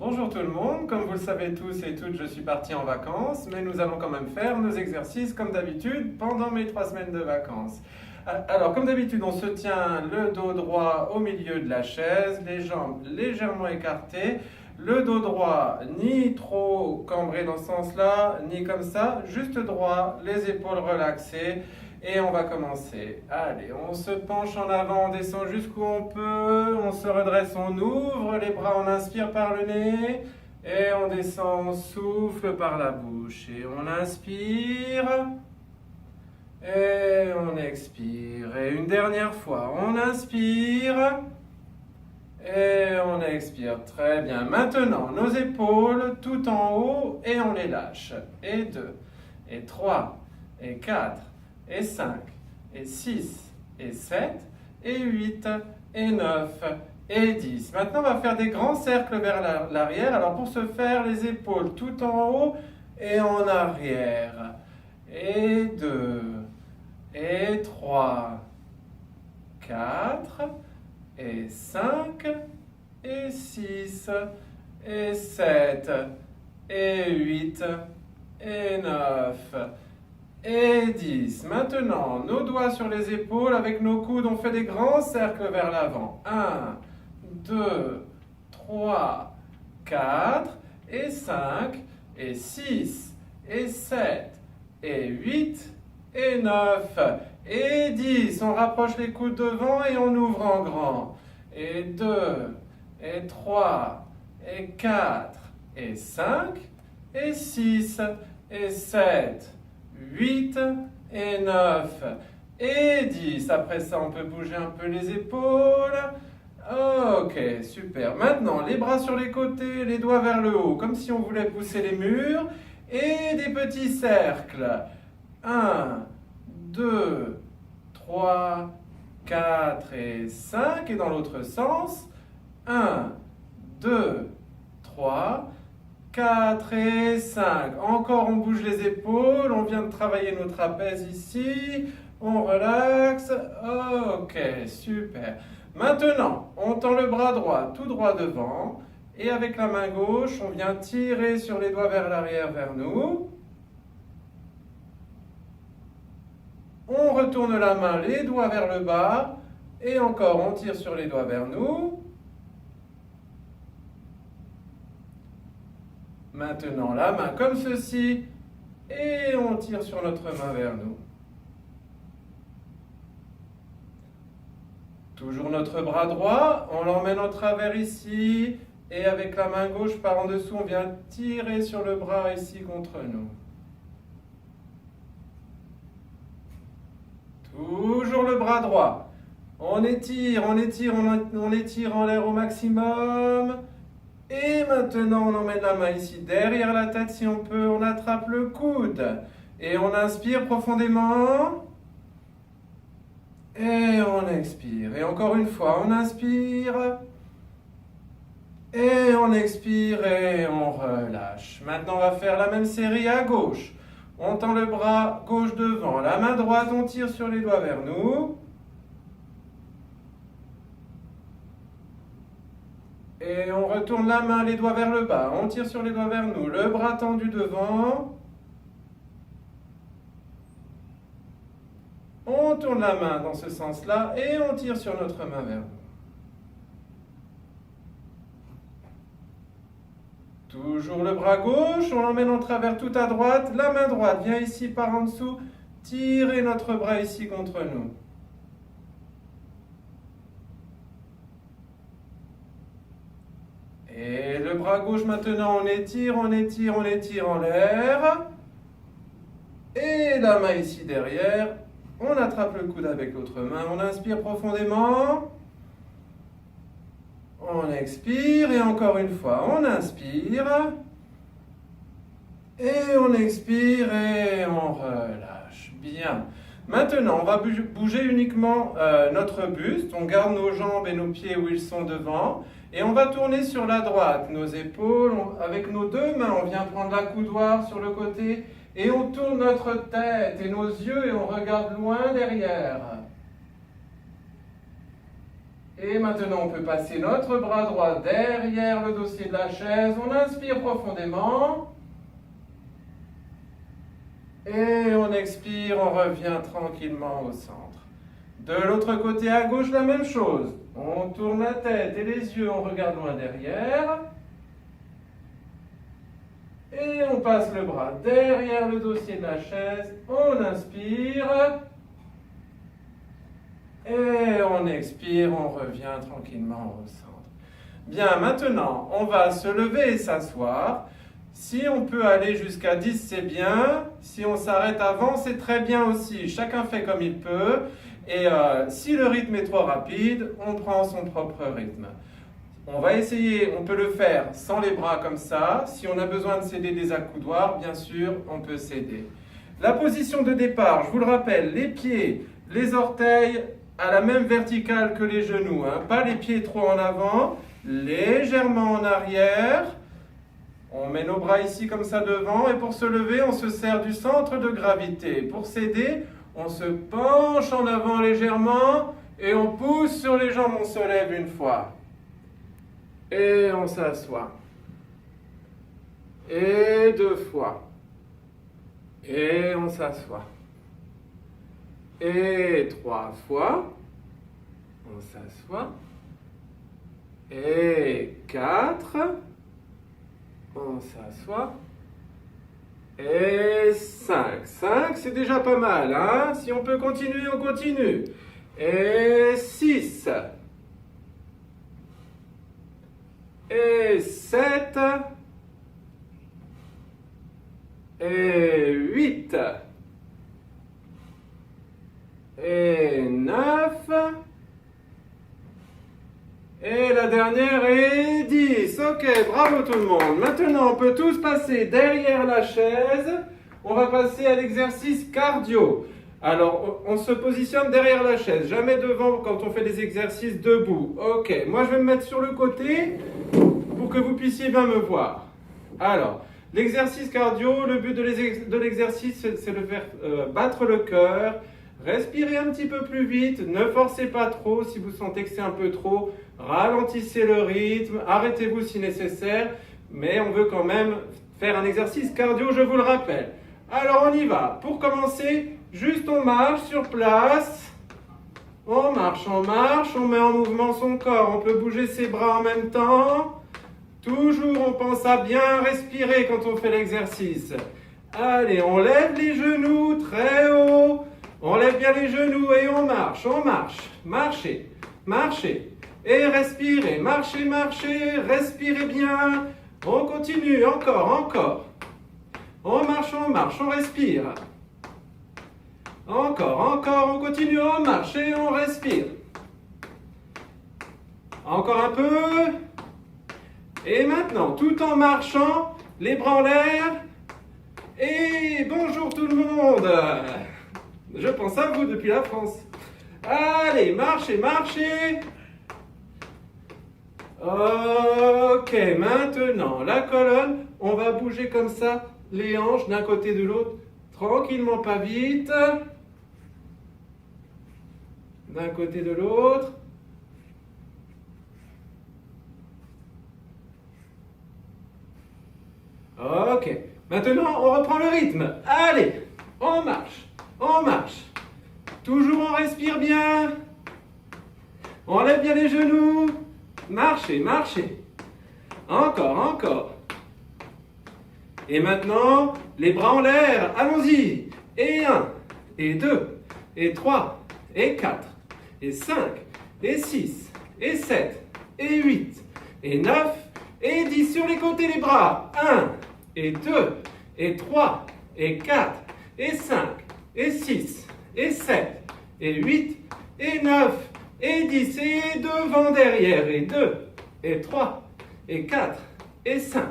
Bonjour tout le monde, comme vous le savez tous et toutes, je suis parti en vacances, mais nous allons quand même faire nos exercices comme d'habitude pendant mes 3 semaines de vacances. Alors, comme d'habitude, on se tient le dos droit au milieu de la chaise, les jambes légèrement écartées, le dos droit ni trop cambré dans ce sens-là, ni comme ça, juste droit, les épaules relaxées. Et on va commencer. Allez, on se penche en avant, on descend jusqu'où on peut, on se redresse, on ouvre les bras, on inspire par le nez, et on descend, on souffle par la bouche, et on inspire, et on expire, et une dernière fois, on inspire, et on expire, très bien. Maintenant, nos épaules tout en haut, et on les lâche, et 2, et 3, et 4, et 5, et 6, et 7, et 8, et 9, et 10. Maintenant, on va faire des grands cercles vers l'arrière. Alors, pour ce faire, les épaules tout en haut et en arrière. Et 2, et 3, 4, et 5, et 6, et 7, et 8, et 9, et 10. Maintenant, nos doigts sur les épaules, avec nos coudes, on fait des grands cercles vers l'avant. 1, 2, 3, 4, et 5, et 6, et 7, et 8, et 9, et 10. On rapproche les coudes devant et on ouvre en grand. Et 2, et 3, et 4, et 5, et 6, et 7, 8 et 9 et 10. Après ça, on peut bouger un peu les épaules. Ok, super. Maintenant, les bras sur les côtés, les doigts vers le haut, comme si on voulait pousser les murs. Et des petits cercles. 1, 2, 3, 4 et 5. Et dans l'autre sens. 1, 2, 3, 4 et 5. Encore, on bouge les épaules. On vient de travailler nos trapèzes ici. On relaxe. Ok, super. Maintenant, on tend le bras droit tout droit devant. Et avec la main gauche, on vient tirer sur les doigts vers l'arrière, vers nous. On retourne la main, les doigts vers le bas. Et encore, on tire sur les doigts vers nous. Maintenant, la main comme ceci, et on tire sur notre main vers nous. Toujours notre bras droit, on l'emmène en travers ici, et avec la main gauche par en dessous, on vient tirer sur le bras ici contre nous. Toujours le bras droit. On étire, on étire, on étire en l'air au maximum. Et maintenant, on emmène la main ici derrière la tête si on peut. On attrape le coude. Et on inspire profondément. Et on expire. Et encore une fois, on inspire. Et on expire et on relâche. Maintenant, on va faire la même série à gauche. On tend le bras gauche devant. La main droite, on tire sur les doigts vers nous. Et on retourne la main, les doigts vers le bas. On tire sur les doigts vers nous. Le bras tendu devant. On tourne la main dans ce sens-là et on tire sur notre main vers nous. Toujours le bras gauche, on l'emmène en travers tout à droite. La main droite vient ici par en dessous. Tirez notre bras ici contre nous. Et le bras gauche maintenant, on étire, on étire, on étire en l'air. Et la main ici derrière, on attrape le coude avec l'autre main, on inspire profondément. On expire et encore une fois, on inspire. Et on expire et on relâche. Bien. Maintenant, on va bouger uniquement notre buste. On garde nos jambes et nos pieds où ils sont devant. Et on va tourner sur la droite, nos épaules. Avec nos deux mains, on vient prendre la coudoir sur le côté. Et on tourne notre tête et nos yeux et on regarde loin derrière. Et maintenant, on peut passer notre bras droit derrière le dossier de la chaise. On inspire profondément. Et on expire, on revient tranquillement au centre. De l'autre côté à gauche, la même chose. On tourne la tête et les yeux, on regarde loin derrière. Et on passe le bras derrière le dossier de la chaise. On inspire. Et on expire, on revient tranquillement au centre. Bien, maintenant, on va se lever et s'asseoir. Si on peut aller jusqu'à 10, c'est bien. Si on s'arrête avant, c'est très bien aussi. Chacun fait comme il peut. Et si le rythme est trop rapide, on prend son propre rythme. On va essayer, on peut le faire sans les bras comme ça. Si on a besoin de s'aider des accoudoirs, bien sûr, on peut s'aider. La position de départ, je vous le rappelle, les pieds, les orteils à la même verticale que les genoux. Pas les pieds trop en avant, légèrement en arrière. On met nos bras ici comme ça devant et pour se lever, on se sert du centre de gravité. Pour s'aider, on se penche en avant légèrement et on pousse sur les jambes, on se lève une fois. Et on s'assoit. Et 2 fois. Et on s'assoit. Et 3 fois. On s'assoit. Et 4. On s'assoit. Et 5. 5, c'est déjà pas mal, hein? Si on peut continuer, on continue. Et 6. Et 7. Et 8. Et 9. Et la dernière est 10. Ok, bravo tout le monde. Maintenant, on peut tous passer derrière la chaise. On va passer à l'exercice cardio. Alors, on se positionne derrière la chaise, jamais devant quand on fait des exercices debout. Ok, moi je vais me mettre sur le côté pour que vous puissiez bien me voir. Alors, l'exercice cardio, le but de l'exercice, c'est de faire battre le cœur. Respirez un petit peu plus vite, ne forcez pas trop. Si vous sentez que c'est un peu trop, ralentissez le rythme, arrêtez-vous si nécessaire. Mais on veut quand même faire un exercice cardio, je vous le rappelle. Alors on y va. Pour commencer, juste on marche sur place. On marche, on met en mouvement son corps. On peut bouger ses bras en même temps. Toujours on pense à bien respirer quand on fait l'exercice. Allez, on lève les genoux très haut. On lève bien les genoux et on marche. Marchez, marchez. Et respirez, marchez, respirez bien. On continue, encore. On marche, on respire. Encore, on continue, on marche et on respire. Encore un peu. Et maintenant, tout en marchant, les bras en l'air. Et bonjour tout le monde. Je pense à vous depuis la France. Allez, marchez. Ok, maintenant, la colonne, on va bouger comme ça, les hanches d'un côté de l'autre, tranquillement, pas vite. D'un côté de l'autre. Ok, maintenant, on reprend le rythme. Allez, on marche. Toujours on respire bien. On lève bien les genoux. Marchez. Encore. Et maintenant, les bras en l'air. Allons-y. Et 1, et 2, et 3, et 4, et 5, et 6, et 7, et 8, et 9, et 10 sur les côtés les bras. 1, et 2, et 3, et 4, et 5, et 6, et 7, et 8, et 9, et 10, et devant, derrière, et 2, et 3, et 4, et 5,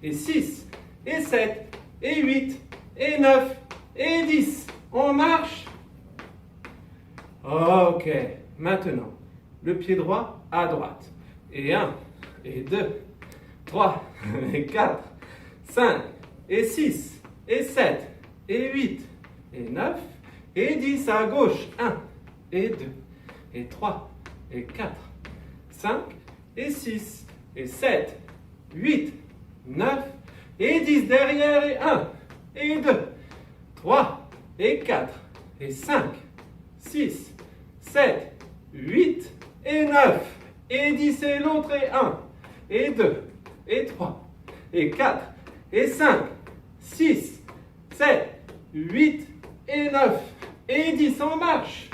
et 6, et 7, et 8, et 9, et 10. On marche. Ok, maintenant, le pied droit à droite. Et 1, et 2, 3, et 4, 5, et 6, et 7, et 8, et 9, et 10 à gauche. 1, et 2, et 3, et 4, 5 et 6 et 7, 8, 9 et 10 derrière et 1 et 2, 3 et 4 et 5, 6, 7, 8 et 9 et 10 et l'autre et 1 et 2 et 3 et 4 et 5, 6, 7, 8 et 9 et 10 en marche.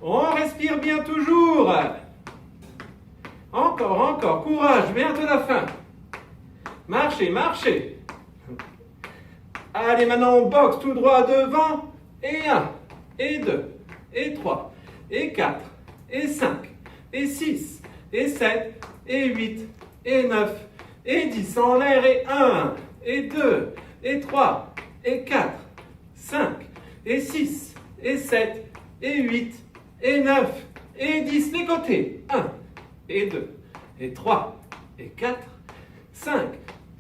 On respire bien toujours. Encore, courage, bientôt la fin. Marchez, marchez. Allez, maintenant on boxe tout droit devant. Et 1, et 2, et 3, et 4, et 5, et 6, et 7, et 8, et 9, et 10 en l'air. Et 1, et 2, et 3, et 4, 5, et 6, et 7, et 8, et 9, et 10 les côtés. 1, et 2, et 3, et 4, 5,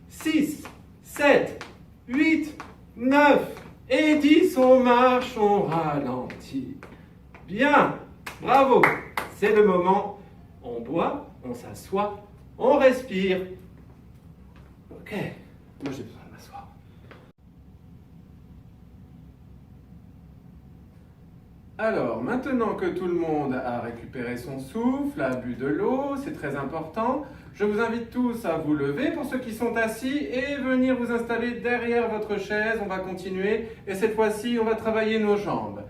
6, 7, 8, 9, et 10, on marche, on ralentit. Bien, bravo. C'est le moment, on boit, on s'assoit, on respire. Ok, moi j'ai besoin de m'asseoir. Alors, maintenant que tout le monde a récupéré son souffle, a bu de l'eau, c'est très important, je vous invite tous à vous lever pour ceux qui sont assis et venir vous installer derrière votre chaise. On va continuer et cette fois-ci, on va travailler nos jambes.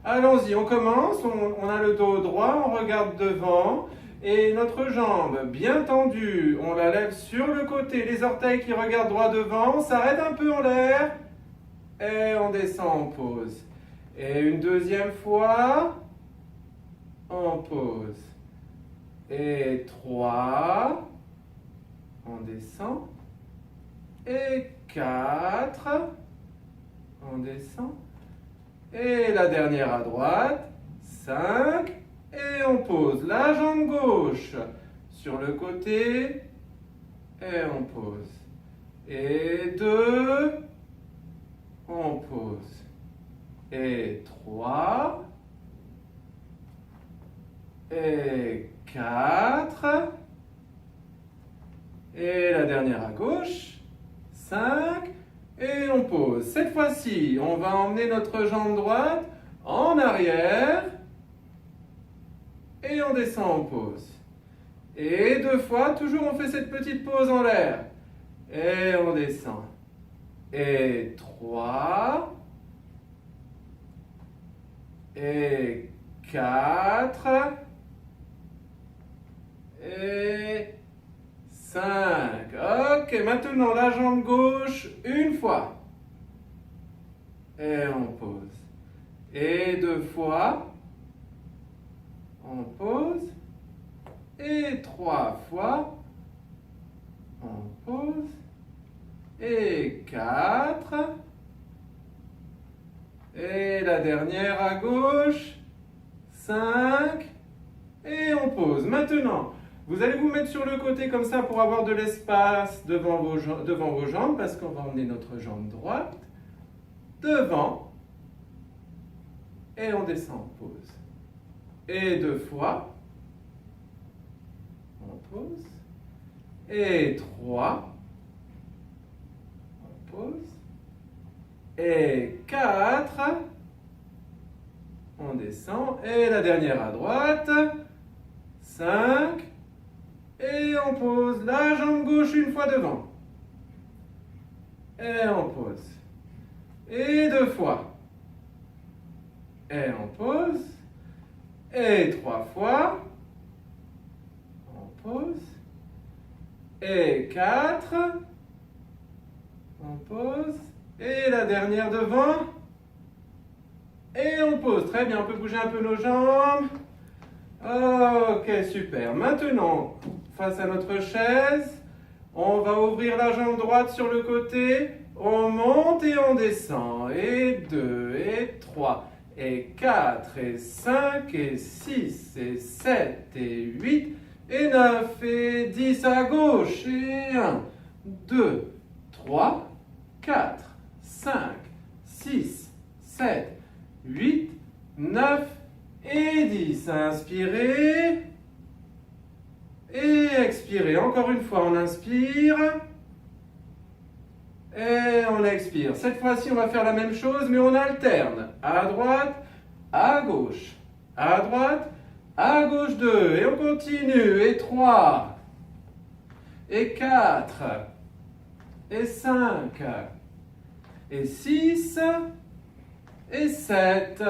Allons-y, on commence, on a le dos droit, on regarde devant et notre jambe bien tendue, on la lève sur le côté, les orteils qui regardent droit devant, on s'arrête un peu en l'air et on descend, on pose. Et une deuxième fois, on pose. Et 3, on descend. Et 4, on descend. Et la dernière à droite, 5, et on pose la jambe gauche sur le côté, et on pose. Et 2, on pose. Et 3, et 4, et la dernière à gauche, 5, et on pose. Cette fois-ci, on va emmener notre jambe droite en arrière, et on descend, on pose. Et 2 fois, toujours on fait cette petite pause en l'air, et on descend. Et 3, et 4, et 5. Ok, maintenant la jambe gauche, une fois. Et on pose. Et 2 fois. On pose. Et 3 fois. On pose. Et 4. Et la dernière à gauche, 5, et on pose. Maintenant, vous allez vous mettre sur le côté comme ça pour avoir de l'espace devant vos jambes, parce qu'on va emmener notre jambe droite devant, et on descend, on pose. Et 2 fois, on pose. Et 3, on pose. Et 4, on descend, et la dernière à droite, 5, et on pose la jambe gauche une fois devant, et on pose, et 2 fois, et on pose, et 3 fois, on pose, et 4, on pose, et la dernière devant. Et on pose. Très bien, on peut bouger un peu nos jambes. Ok, super. Maintenant, face à notre chaise, on va ouvrir la jambe droite sur le côté. On monte et on descend. Et 2, et 3, et 4, et 5, et 6, et 7, et 8, et 9, et 10 à gauche. Et 1, 2, 3, 4, 5, 6, 7, 8, 9 et 10. Inspirez. expirer. Encore une fois, on inspire. Et on expire. Cette fois-ci, on va faire la même chose, mais on alterne. À droite, à gauche. À droite, à gauche 2. Et on continue. Et 3. Et 4. Et 5. Et 6. Et 7.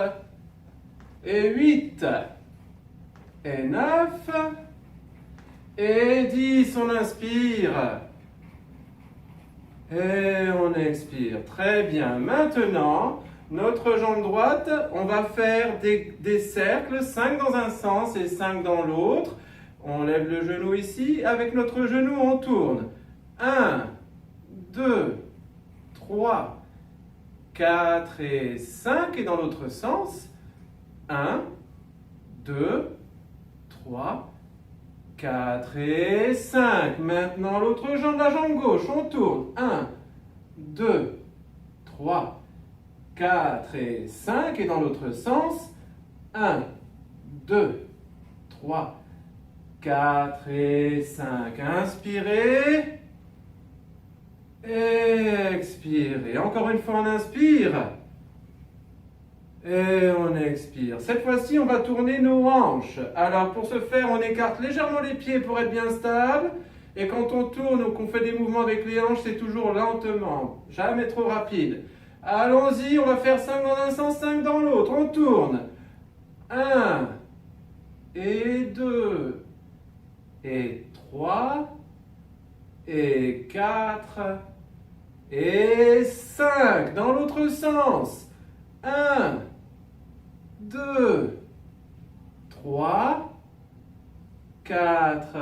Et 8. Et 9. Et 10. On inspire. Et on expire. Très bien. Maintenant, notre jambe droite, on va faire des cercles, 5 dans un sens et 5 dans l'autre. On lève le genou ici. Avec notre genou, on tourne. 1, 2, 3, 4 et 5. Et dans l'autre sens, 1, 2, 3, 4 et 5. Maintenant, l'autre jambe, la jambe gauche, on tourne. 1, 2, 3, 4 et 5. Et dans l'autre sens, 1, 2, 3, 4 et 5. Inspirez. Et expirez. Encore une fois, on inspire. Et on expire. Cette fois-ci, on va tourner nos hanches. Alors, pour ce faire, on écarte légèrement les pieds pour être bien stable. Et quand on tourne ou qu'on fait des mouvements avec les hanches, c'est toujours lentement. Jamais trop rapide. Allons-y, on va faire 5 dans un sens, 5 dans l'autre. On tourne. 1 et 2 et 3 et 4 et 5. Dans l'autre sens. 1, 2, 3, 4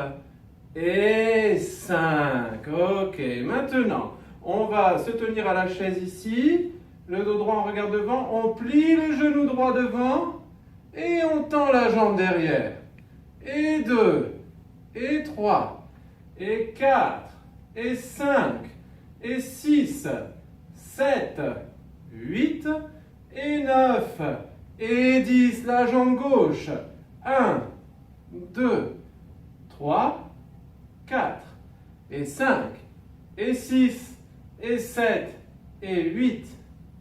et 5. Ok, maintenant, on va se tenir à la chaise ici. Le dos droit, on regarde devant. On plie le genou droit devant et on tend la jambe derrière. Et 2, et 3, et 4, et 5, et 6, 7, 8, et 9, et 10. La jambe gauche. 1, 2, 3, 4, et 5, et 6, et 7, et 8,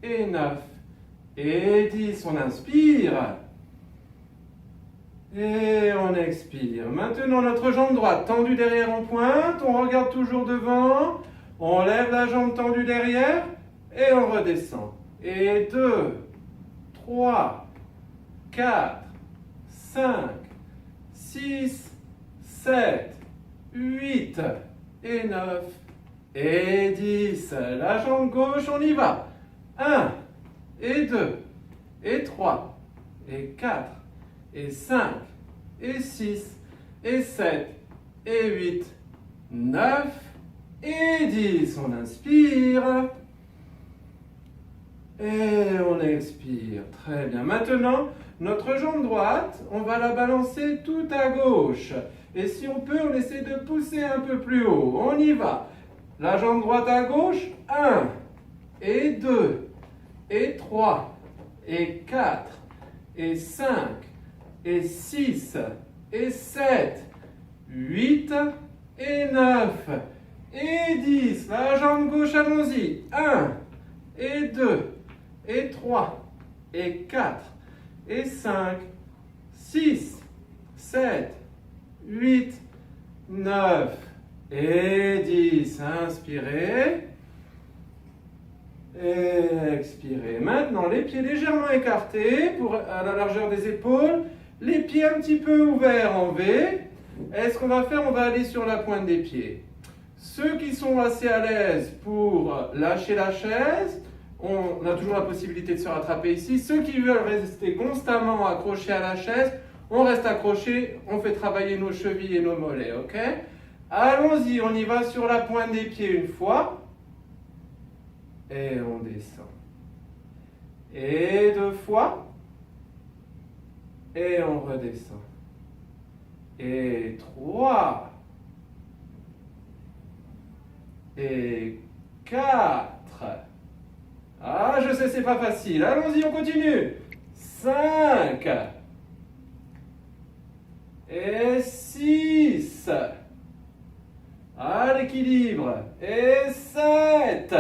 et 9, et 10. On inspire. Et on expire. Maintenant, notre jambe droite tendue derrière en pointe. On regarde toujours devant. On lève la jambe tendue derrière. Et on redescend. Et 2, 3, 4, 5, 6, 7, 8, et 9, et 10. La jambe gauche, on y va. 1, et 2, et 3, et 4, et 5, et 6, et 7, et 8, 9, et 10. On inspire. Et on expire. Très bien. Maintenant, notre jambe droite, on va la balancer tout à gauche. Et si on peut, on essaie de pousser un peu plus haut. On y va. La jambe droite à gauche. 1, et 2, et 3, et 4, et 5, et 6, et 7, 8, et 9, et 10. La jambe gauche, allons-y. 1, et 2, et 3, et 4, et 5, 6, 7, 8, 9, et 10. Inspirez. Et expirez. Maintenant, les pieds légèrement écartés à la largeur des épaules. Les pieds un petit peu ouverts en V. Et ce qu'on va faire, on va aller sur la pointe des pieds. Ceux qui sont assez à l'aise pour lâcher la chaise, on a toujours la possibilité de se rattraper ici. Ceux qui veulent rester constamment accrochés à la chaise, on reste accroché, on fait travailler nos chevilles et nos mollets, ok? Allons-y, on y va sur la pointe des pieds une fois. Et on descend. Et 2 fois. Et on redescend. Et 3. Et 4. Ah, je sais, c'est pas facile. Allons-y, on continue. 5. Et 6. et 7,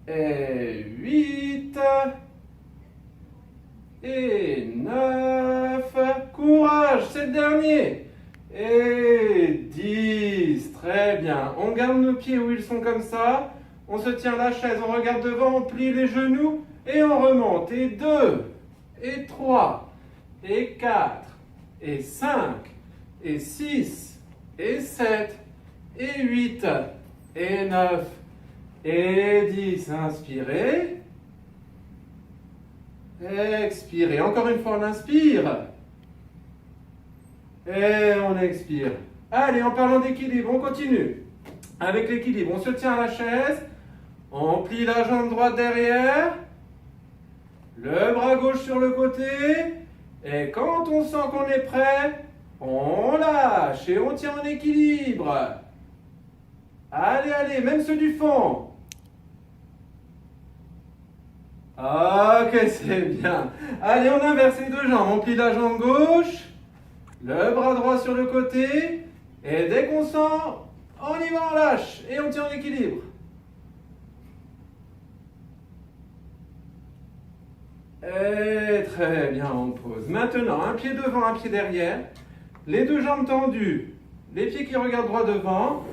et 8, et 9, courage, c'est le dernier, et 10, très bien. On garde nos pieds où ils sont comme ça, on se tient la chaise, on regarde devant, on plie les genoux, et on remonte, et 2, et 3, et 4, et 5, et 6, et 7, et 8, et 9, et 10. Inspirez. Expirez. Encore une fois, on inspire. Et on expire. Allez, en parlant d'équilibre, on continue. Avec l'équilibre, on se tient à la chaise. On plie la jambe droite derrière. Le bras gauche sur le côté. Et quand on sent qu'on est prêt, on lâche et on tient en équilibre. Allez, allez, même ceux du fond. Ok, c'est bien. Allez, on inverse les deux jambes. On plie la jambe gauche, le bras droit sur le côté. Et dès qu'on sent, on y va, on lâche et on tient en équilibre. Et très bien, on pose. Maintenant, un pied devant, un pied derrière. Les deux jambes tendues, les pieds qui regardent droit devant.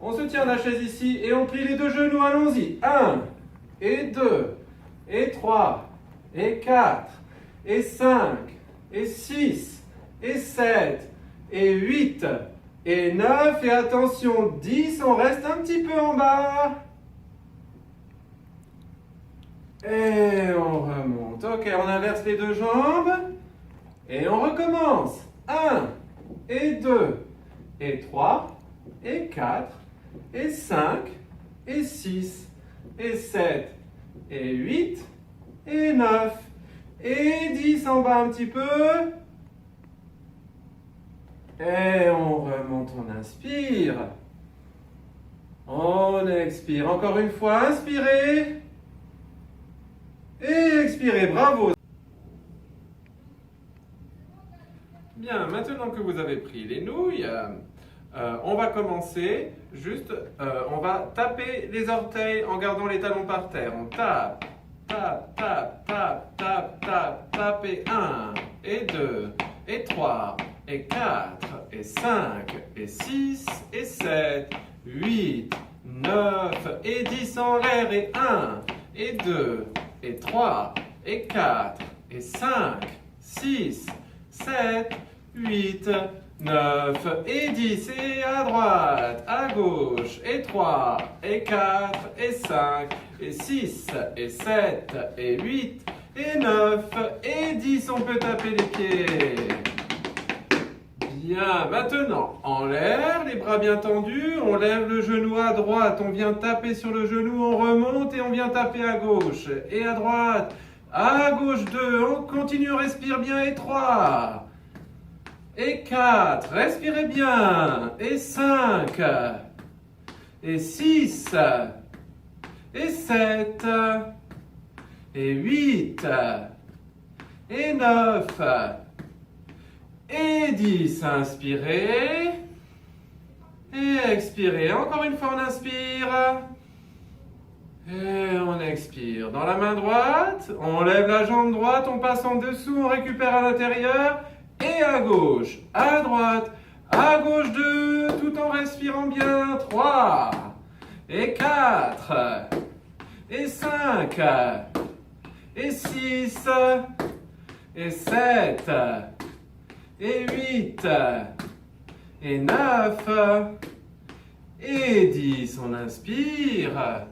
On se tient à la chaise ici et on plie les deux genoux. Allons-y. 1, et 2, et 3, et 4, et 5, et 6, et 7, et 8, et 9. Et attention, 10, on reste un petit peu en bas. Et on remonte. Ok, on inverse les deux jambes. Et on recommence. 1, et 2, et 3, et 4, et 5, et 6, et 7, et 8, et 9, et 10 en bas un petit peu. Et on remonte, on inspire. On expire. Encore une fois, inspirez. Et expirez, bravo. Bien, maintenant que vous avez pris les nouilles, on va commencer. Juste, on va taper les orteils en gardant les talons par terre. On tape, tape, tape, tape, tape, tape, tape. Et 1, et 2, et 3, et 4, et 5, et 6, et 7, 8, 9, et 10 en l'air. Et 1, et 2, et 3, et 4, et 5, 6, 7, 8, 9, et 10, et à droite, à gauche, et 3, et 4, et 5, et 6, et 7, et 8, et 9, et 10, on peut taper les pieds. Bien, maintenant, en l'air, les bras bien tendus, on lève le genou à droite, on vient taper sur le genou, on remonte et on vient taper à gauche, et à droite, à gauche 2, on continue, respire bien, et 3, et 4, respirez bien, et 5, et 6, et 7, et 8, et 9, et 10, inspirez, et expirez, encore une fois on inspire, et on expire. Dans la main droite, on lève la jambe droite, on passe en dessous, on récupère à l'intérieur, et à gauche, à droite, à gauche 2, tout en respirant bien, 3, et 4, et 5, et 6, et 7, et 8, et 9, et 10. On inspire.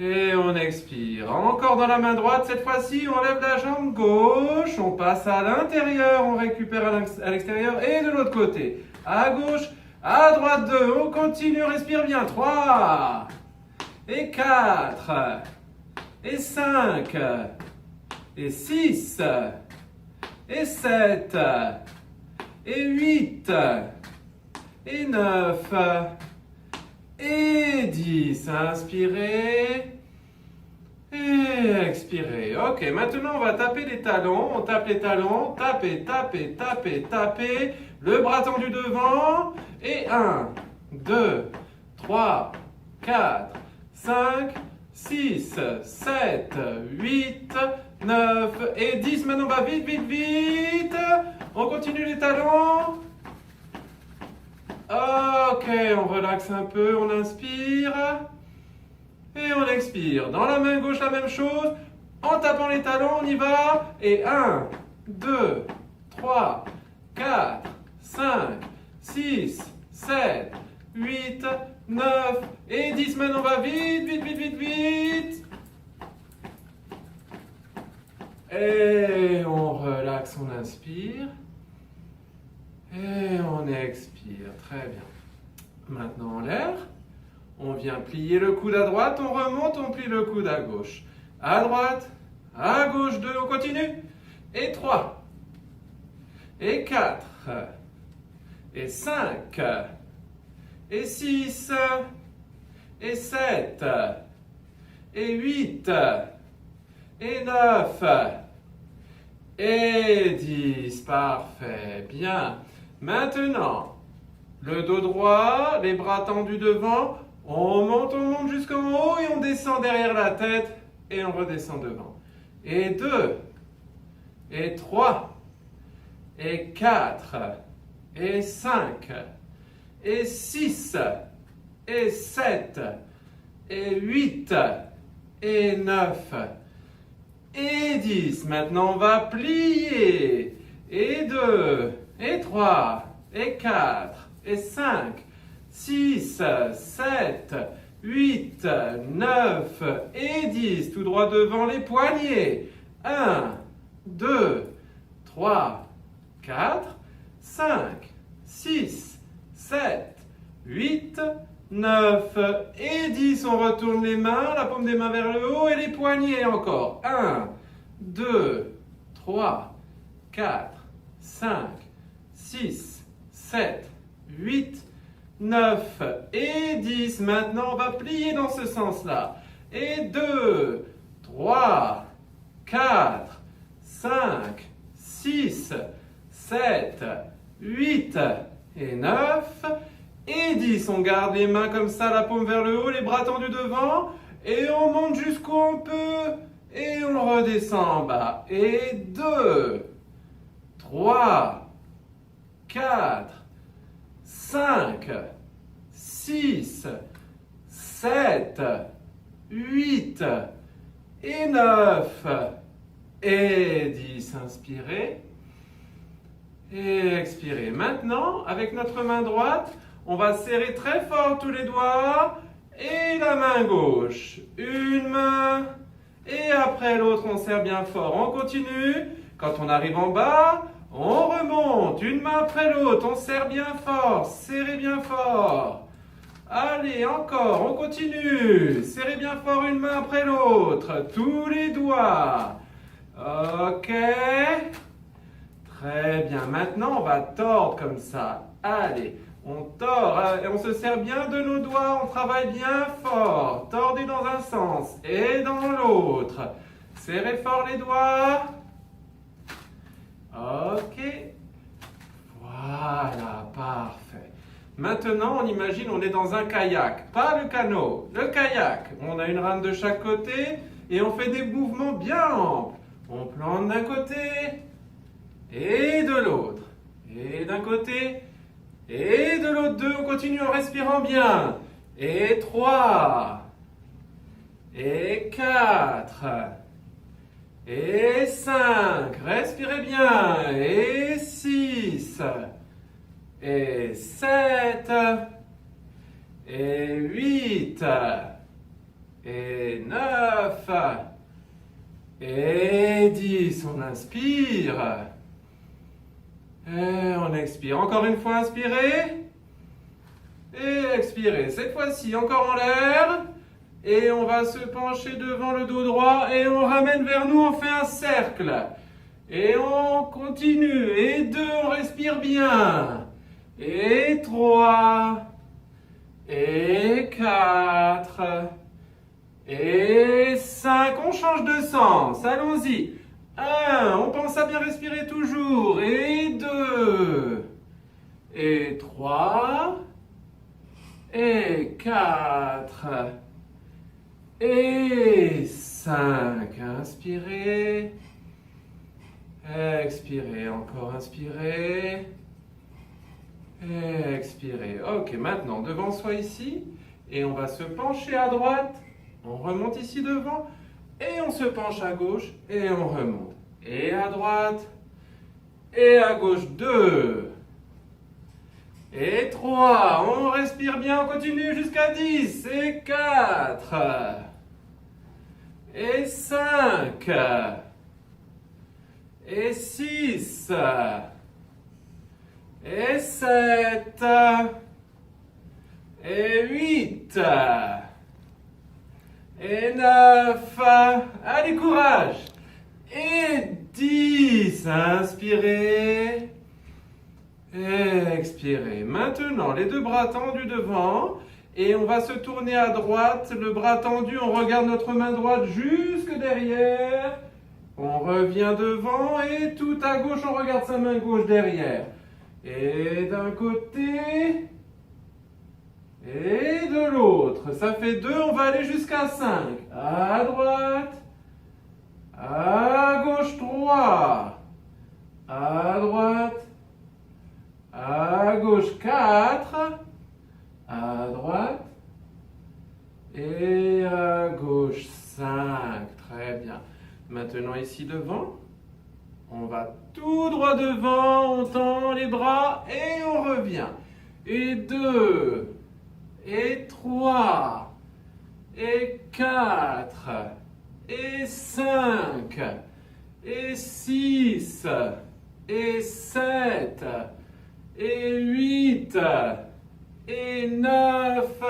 Et on expire. Encore dans la main droite, cette fois-ci, on lève la jambe gauche, on passe à l'intérieur, on récupère à l'extérieur, et de l'autre côté. À gauche, à droite 2, on continue, respire bien. 3, et 4, et 5, et 6, et 7, et 8, et 9, et 10. Inspirez. Et expirez. Ok, maintenant on va taper les talons. On tape les talons. Tapez, tapez, tapez, tapez. Le bras tendu devant. Et 1, 2, 3, 4, 5, 6, 7, 8, 9 et 10. Maintenant, on va vite, vite, vite. On continue les talons. Ok, on relaxe un peu, on inspire. Et on expire. Dans la main gauche, la même chose. En tapant les talons, on y va. Et 1, 2, 3, 4, 5, 6, 7, 8, 9 et 10. Maintenant, on va vite, vite, vite, vite, vite. Et on relaxe, on inspire. Et on expire. Très bien. Maintenant, en l'air. On vient plier le coude à droite, on remonte, on plie le coude à gauche. À droite, à gauche, 2, on continue. Et 3, et 4, et 5, et 6, et 7, et 8, et 9, et 10. Parfait, bien. Maintenant, le dos droit, les bras tendus devant. On monte jusqu'en haut et on descend derrière la tête et on redescend devant. Et 2, et 3, et 4, et 5, et 6, et 7, et 8, et 9, et 10. Maintenant, on va plier. Et 2, et 3, et 4, et 5, 6, 7, 8, 9 et 10. Tout droit devant les poignets. 1, 2, 3, 4, 5, 6, 7, 8, 9 et 10. On retourne les mains, la paume des mains vers le haut et les poignets encore. 1, 2, 3, 4, 5, 6, 7, 8, 9 et 10. Maintenant, on va plier dans ce sens-là. Et 2, 3, 4, 5, 6, 7, 8 et 9 et 10. On garde les mains comme ça, la paume vers le haut, les bras tendus devant. Et on monte jusqu'où on peut. Et on redescend en bas. Et 2, 3, 4, 5, 6, 7, 8 et 9 et 10. Inspirez et expirez. Maintenant, avec notre main droite, on va serrer très fort tous les doigts et la main gauche. Une main et après l'autre, on serre bien fort. On continue. Quand on arrive en bas, on remonte, une main après l'autre, on serre bien fort, serrez bien fort. Allez, encore, on continue, serrez bien fort une main après l'autre, tous les doigts. Ok, très bien. Maintenant, on va tordre comme ça. Allez, on tord, et on se serre bien de nos doigts, on travaille bien fort. Tordez dans un sens et dans l'autre. Serrez fort les doigts. Ok, voilà, parfait. Maintenant, on imagine on est dans un kayak, pas le canot, le kayak. On a une rame de chaque côté et on fait des mouvements bien amples. On plante d'un côté et de l'autre. Et d'un côté et de l'autre. 2, on continue en respirant bien. Et 3 et 4 et 5, respirez bien, et 6, et 7, et 8, et 9, et 10. On inspire, et on expire. Encore une fois, inspirez, et expirez. Cette fois-ci, encore en l'air. Et on va se pencher devant le dos droit et on ramène vers nous, on fait un cercle. Et on continue. Et 2, on respire bien. Et 3. Et 4. Et 5. On change de sens. Allons-y. 1. On pense à bien respirer toujours. Et 2. Et 3. et 4 et 5. Inspirez, expirez, encore inspirez, expirez. Ok, maintenant devant soi ici, et on va se pencher à droite, on remonte ici devant, et on se penche à gauche, et on remonte. Et à droite, et à gauche, 2. Et 3, on respire bien, on continue jusqu'à 10, et 4, et 5, et 6, et 7, et 8, et 9, allez courage, et 10, inspirez, et expirez. Maintenant, les deux bras tendus devant, et on va se tourner à droite, le bras tendu, on regarde notre main droite jusque derrière, on revient devant, et tout à gauche, on regarde sa main gauche derrière. Et d'un côté, et de l'autre. Ça fait 2, on va aller jusqu'à 5. À droite, à gauche 3, à droite, à gauche 4, à droite et à gauche 5. Très bien. Maintenant ici devant, on va tout droit devant, on tend les bras et on revient. Et 2, et 3, et 4, et 5, et 6, et 7, et 8, et 9,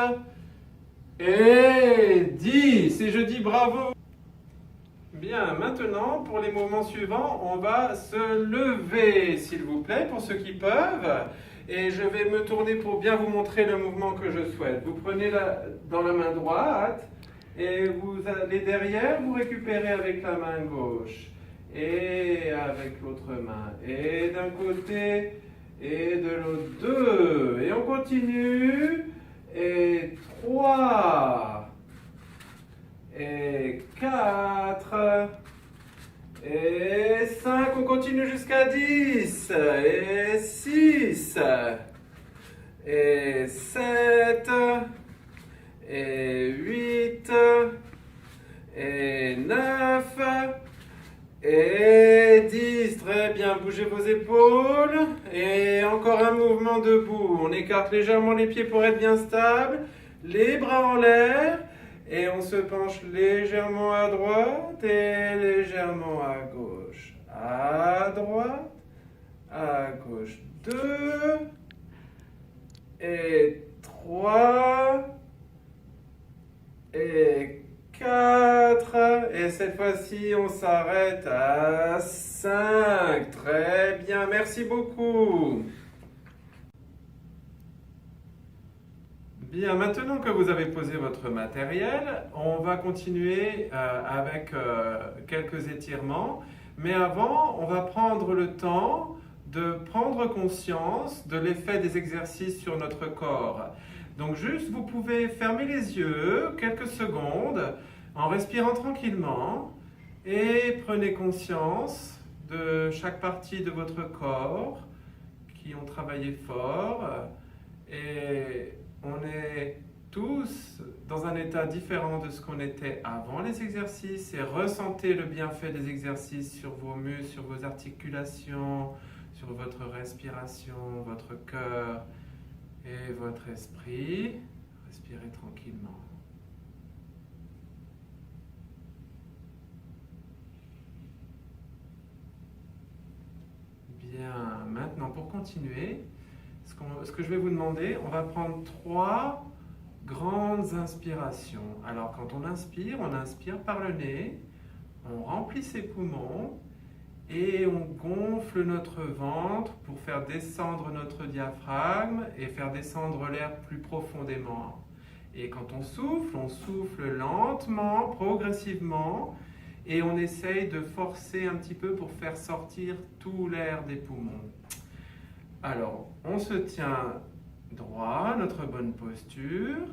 et 10. Et je dis bravo. Bien, maintenant, pour les mouvements suivants, on va se lever, s'il vous plaît, pour ceux qui peuvent. Et je vais me tourner pour bien vous montrer le mouvement que je souhaite. Vous prenez dans la main droite et vous allez derrière, vous récupérez avec la main gauche. Et avec l'autre main. Et d'un côté et de l'autre. 2. Et on continue. Et 3. Et 4. Et 5, on continue jusqu'à 10. Et 6. Et 7. Et 8. Et 9. Et 10. Très bien, bougez vos épaules. Et encore un mouvement debout. On écarte légèrement les pieds pour être bien stable. Les bras en l'air. Et on se penche légèrement à droite et légèrement à gauche. À droite, à gauche. 2 et 3 et 4. Et cette fois-ci, on s'arrête à 5. Très bien, merci beaucoup. Bien, maintenant que vous avez posé votre matériel, on va continuer avec quelques étirements. Mais avant, on va prendre le temps de prendre conscience de l'effet des exercices sur notre corps. Donc juste, vous pouvez fermer les yeux quelques secondes en respirant tranquillement et prenez conscience de chaque partie de votre corps qui ont travaillé fort. Et on est tous dans un état différent de ce qu'on était avant les exercices et ressentez le bienfait des exercices sur vos muscles, sur vos articulations, sur votre respiration, votre cœur et votre esprit. Respirez tranquillement. Bien, maintenant pour continuer, ce que je vais vous demander, on va prendre 3 grandes inspirations. Alors quand on inspire par le nez, on remplit ses poumons et on gonfle notre ventre pour faire descendre notre diaphragme et faire descendre l'air plus profondément. Et quand on souffle lentement, progressivement, et on essaye de forcer un petit peu pour faire sortir tout l'air des poumons. Alors, on se tient droit, notre bonne posture.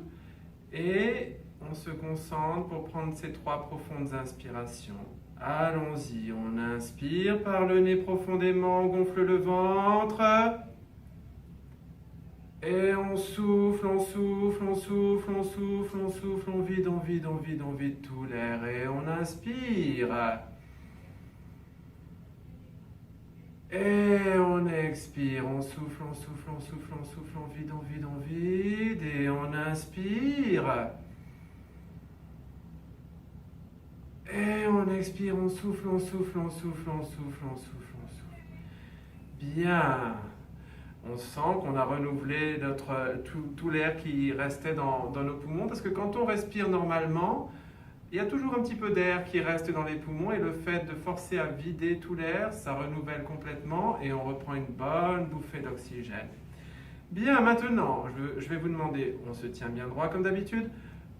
Et on se concentre pour prendre ces 3 profondes inspirations. Allons-y, on inspire par le nez profondément, on gonfle le ventre. Et on souffle, on souffle, on souffle, on souffle, on souffle, on vide, on vide, on vide, on vide tout l'air. Et on inspire. Et on expire, on souffle, on souffle, on souffle, on souffle, on vide, on vide, on vide. Et on inspire. Et on expire, on souffle, on souffle, on souffle, on souffle, on souffle, on souffle. Bien. On sent qu'on a renouvelé tout l'air qui restait dans nos poumons, parce que quand on respire normalement, il y a toujours un petit peu d'air qui reste dans les poumons, et le fait de forcer à vider tout l'air, ça renouvelle complètement et on reprend une bonne bouffée d'oxygène. Bien, maintenant, je vais vous demander, on se tient bien droit comme d'habitude,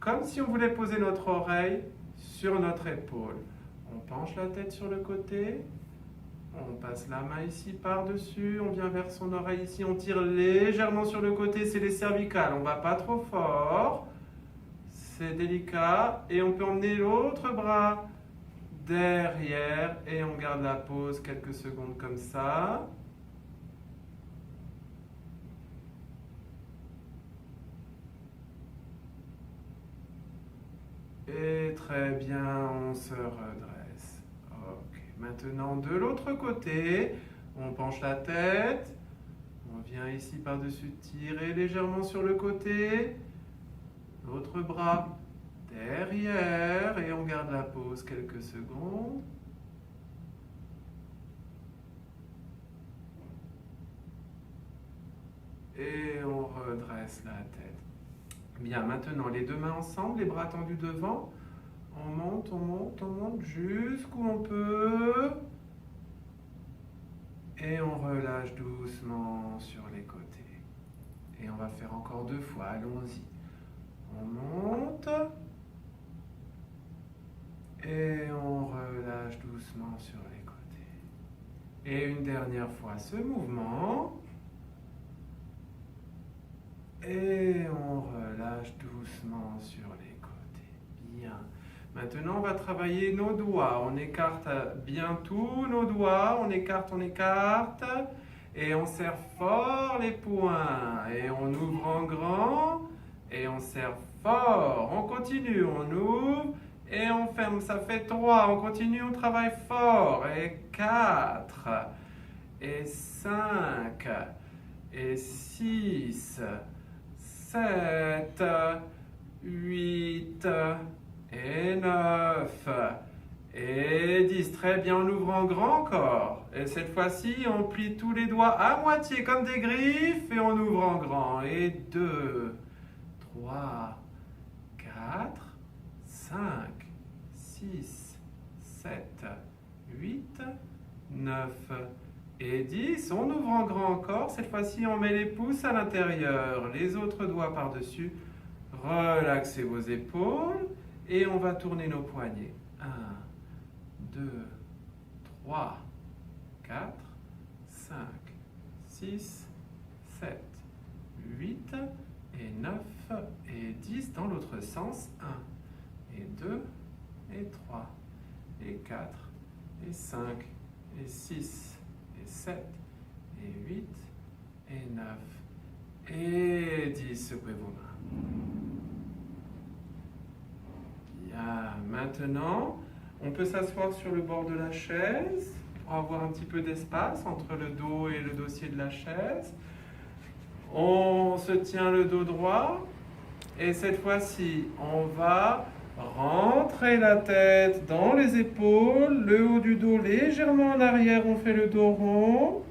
comme si on voulait poser notre oreille sur notre épaule. On penche la tête sur le côté. On passe la main ici par-dessus, on vient vers son oreille ici, on tire légèrement sur le côté, c'est les cervicales, on ne va pas trop fort, c'est délicat, et on peut emmener l'autre bras derrière, et on garde la pause quelques secondes comme ça. Et très bien, on se redresse. Ok. Maintenant, de l'autre côté, on penche la tête. On vient ici par-dessus, tirer légèrement sur le côté. L'autre bras derrière. Et on garde la pause quelques secondes. Et on redresse la tête. Bien, maintenant, les 2 mains ensemble, les bras tendus devant. On monte, on monte, on monte jusqu'où on peut. Et on relâche doucement sur les côtés. Et on va faire encore 2 fois, allons-y. On monte. Et on relâche doucement sur les côtés. Et une dernière fois ce mouvement. Et on relâche doucement sur les côtés. Bien. Maintenant, on va travailler nos doigts. On écarte bien tous nos doigts. On écarte, on écarte. Et on serre fort les poings. Et on ouvre en grand. Et on serre fort. On continue, on ouvre. Et on ferme. Ça fait 3. On continue, on travaille fort. Et 4. Et 5. Et 6. 7, 8 et 9 et 10. Très bien, on ouvre en grand encore. Et cette fois-ci, on plie tous les doigts à moitié comme des griffes et on ouvre en grand. Et 2, 3, 4, 5, 6, 7, 8, 9 et 10, on ouvre en grand encore. Cette fois-ci, on met les pouces à l'intérieur, les autres doigts par-dessus. Relaxez vos épaules et on va tourner nos poignets. 1, 2, 3, 4, 5, 6, 7, 8 et 9 et 10 dans l'autre sens. 1 et 2 et 3 et 4 et 5 et 6 et 7, et 8, et 9, et 10. Secouez vos mains. Bien, maintenant, on peut s'asseoir sur le bord de la chaise pour avoir un petit peu d'espace entre le dos et le dossier de la chaise. On se tient le dos droit, et cette fois-ci, on va rentrer la tête dans les épaules, le haut du dos légèrement en arrière, on fait le dos rond.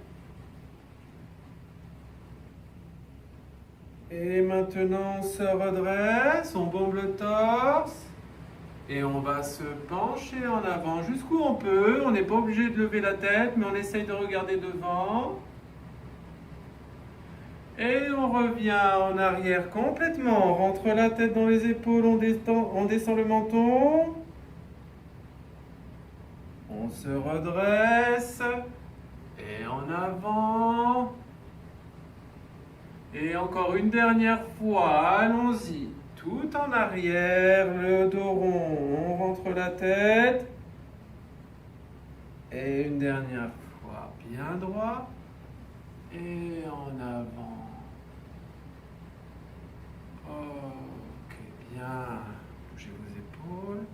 Et maintenant, on se redresse, on bombe le torse. Et on va se pencher en avant jusqu'où on peut. On n'est pas obligé de lever la tête, mais on essaye de regarder devant. Et on revient en arrière complètement. On rentre la tête dans les épaules, on descend le menton. On se redresse. Et en avant. Et encore une dernière fois, allons-y. Tout en arrière, le dos rond, on rentre la tête. Et une dernière fois, bien droit. Et en avant. Ok, bien. Bougez vos épaules.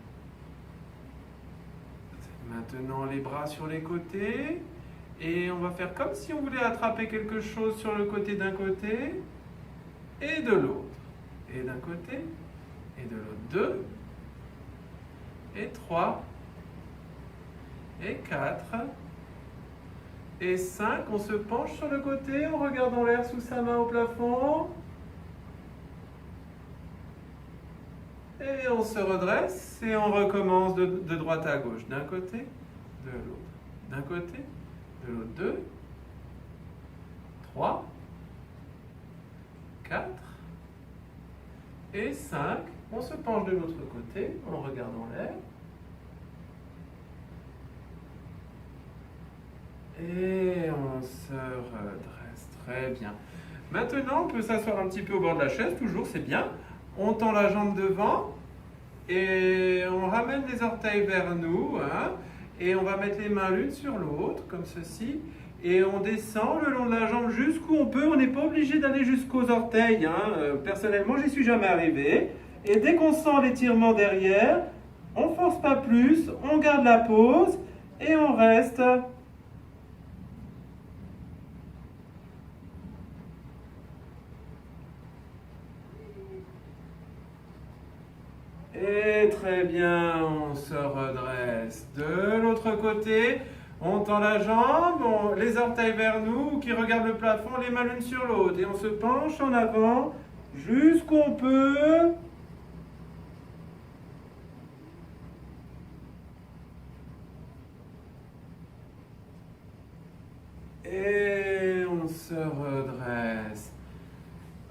Maintenant, les bras sur les côtés. Et on va faire comme si on voulait attraper quelque chose sur le côté d'un côté et de l'autre. Et d'un côté et de l'autre. 2 et 3 et 4 et 5. On se penche sur le côté en regardant l'air sous sa main au plafond. Et on se redresse et on recommence de droite à gauche. D'un côté, de l'autre. D'un côté, de l'autre. 2, 3, 4 et 5. On se penche de l'autre côté en regardant l'air. Et on se redresse. Très bien. Maintenant, on peut s'asseoir un petit peu au bord de la chaise, toujours, c'est bien. On tend la jambe devant et on ramène les orteils vers nous. Hein, et on va mettre les mains l'une sur l'autre, comme ceci. Et on descend le long de la jambe jusqu'où on peut. On n'est pas obligé d'aller jusqu'aux orteils. Hein. Personnellement, j'y suis jamais arrivé. Et dès qu'on sent l'étirement derrière, on ne force pas plus, on garde la pause et on reste. Et très bien, on se redresse. De l'autre côté, on tend la jambe, les orteils vers nous, qui regardent le plafond, les mains l'une sur l'autre. Et on se penche en avant jusqu'où on peut. Et on se redresse.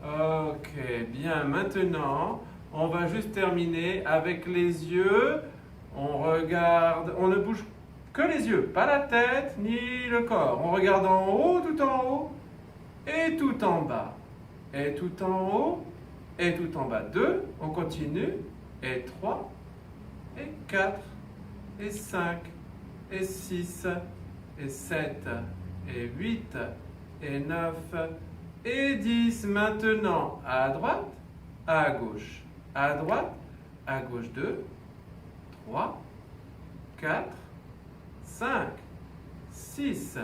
Ok, bien, maintenant, on va juste terminer avec les yeux. On regarde, on ne bouge que les yeux, pas la tête ni le corps. On regarde en haut, tout en haut, et tout en bas. Et tout en haut, et tout en bas. 2, on continue. Et 3, et 4, et 5, et 6, et 7, et 8, et 9, et 10. Maintenant, à droite, à gauche. À droite, à gauche. 2, 3, 4, 5, 6,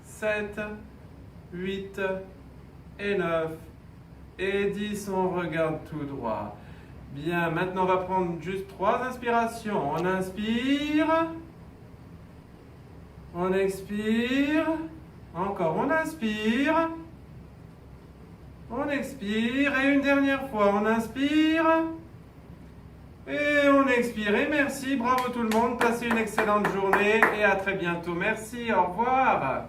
7, 8 et 9 et 10. On regarde tout droit. Bien, maintenant on va prendre juste 3 inspirations. On inspire. On expire. Encore, on inspire. On expire. Et une dernière fois, on inspire. Et on expire. Et merci, bravo tout le monde. Passez une excellente journée et à très bientôt. Merci, au revoir.